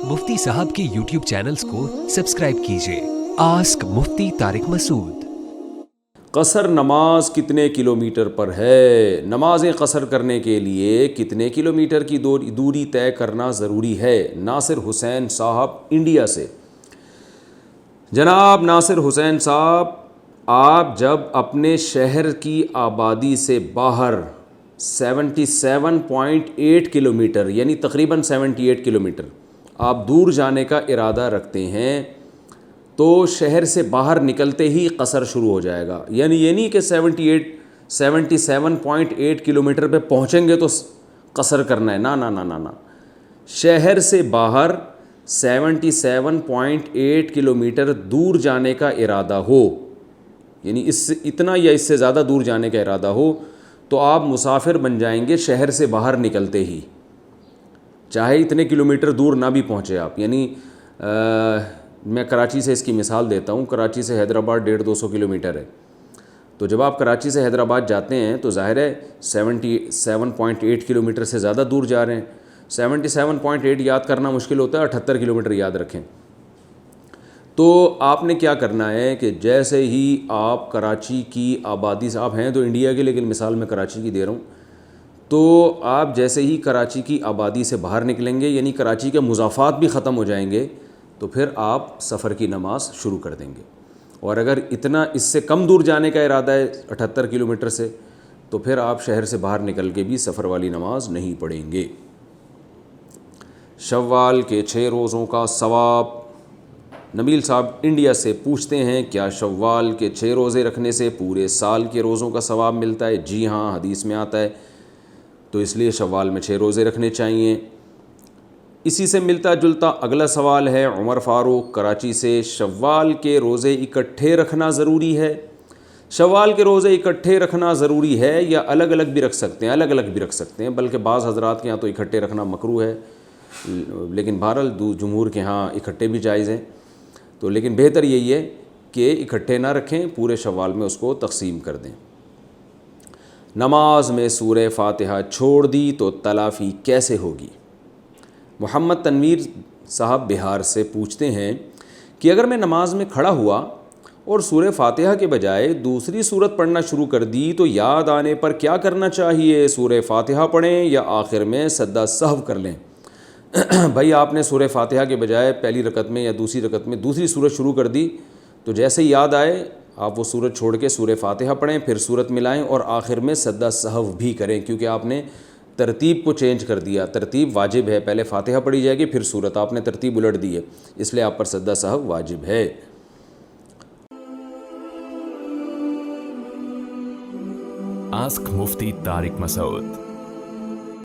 मुफ्ती साहब के YouTube channels को सब्सक्राइब कीजिए। आस्क मुफ्ती तारिक मसूद। क़सर नमाज कितने किलोमीटर पर है? नमाज़ें क़सर करने के लिए कितने किलोमीटर की दूरी तय करना ज़रूरी है? नासिर हुसैन साहब इंडिया से। जनाब नासिर हुसैन साहब, आप जब अपने शहर की आबादी से बाहर 77.8 किलोमीटर यानी तकरीबन 78 किलोमीटर आप दूर जाने का इरादा रखते हैं तो शहर से बाहर निकलते ही क़सर शुरू हो जाएगा। यानी ये नहीं कि 77.8 किलोमीटर पे पहुँचेंगे तो क़सर करना है, ना ना ना ना ना। शहर से बाहर 77.8 किलोमीटर दूर जाने का इरादा हो, यानी इससे इतना या इससे ज़्यादा दूर जाने का इरादा हो तो आप मुसाफिर बन जाएंगे शहर से बाहर निकलते ही, चाहे इतने किलोमीटर दूर ना भी पहुँचे आप। यानी मैं कराची से इसकी मिसाल देता हूँ। कराची से हैदराबाद 150-200 किलोमीटर है। तो जब आप कराची से हैदराबाद जाते हैं तो ज़ाहिर है 77.8 किलोमीटर से ज़्यादा दूर जा रहे हैं। 77.8 याद करना मुश्किल होता है, 78 किलोमीटर याद रखें। तो आपने क्या करना है कि जैसे ही आप कराची की आबादी से, आप हैं तो इंडिया के लेकिन मिसाल मैं कराची की दे रहा हूँ, तो आप जैसे ही कराची की आबादी से बाहर निकलेंगे यानी कराची के मुज़ाफ़ात भी ख़त्म हो जाएंगे तो फिर आप सफ़र की नमाज़ शुरू कर देंगे। और अगर इतना इससे कम दूर जाने का इरादा है 78 किलोमीटर से, तो फिर आप शहर से बाहर निकल के भी सफ़र वाली नमाज नहीं पढ़ेंगे। शव्वाल के 6 रोज़ों का सवाब। नबील साहब इंडिया से पूछते हैं, क्या शव्वाल के 6 रोज़े रखने से पूरे साल के रोज़ों का सवाब मिलता है? जी हाँ, हदीस में आता है, तो इसलिए शव्वाल में 6 रोज़े रखने चाहिए। इसी से मिलता जुलता अगला सवाल है उमर फ़ारूक कराची से, शव्वाल के रोज़े इकट्ठे रखना ज़रूरी है? शव्वाल के रोज़े इकट्ठे रखना ज़रूरी है या अलग अलग भी रख सकते हैं? अलग अलग भी रख सकते हैं, बल्कि बाज़ हज़रात के यहाँ तो इकट्ठे रखना मकरूह है, लेकिन बहरहाल जमहूर के यहाँ इकट्ठे भी जायज़ हैं। तो लेकिन बेहतर यही है कि इकट्ठे ना रखें, पूरे शव्वाल में उसको तक़सीम कर दें। नमाज में सूरह फ़ातिहा छोड़ दी तो तलाफ़ी कैसे होगी? मोहम्मद तनवीर साहब बिहार से पूछते हैं कि अगर मैं नमाज में खड़ा हुआ और सूरह फ़ातिहा के बजाय दूसरी सूरत पढ़ना शुरू कर दी तो याद आने पर क्या करना चाहिए? सूरह फ़ातिहा पढ़ें या आखिर में सद्दा सहव कर लें? भाई, आपने सूरह फ़ातिहा के बजाय पहली रकत में या दूसरी रकत में दूसरी सूरत शुरू कर दी, तो जैसे ही याद आए आप वो सूरत छोड़ के सूरह फ़ातिहा पढ़ें, फिर सूरत मिलाएं और आखिर में सद्दा सहव भी करें, क्योंकि आपने तरतीब को चेंज कर दिया। तरतीब वाजिब है, पहले फ़ातिहा पढ़ी जाएगी फिर सूरत, आपने तरतीब उलट दी है, इसलिए आप पर सद्दा सहव वाजिब है। आस्क मुफ्ती तारिक मसूद।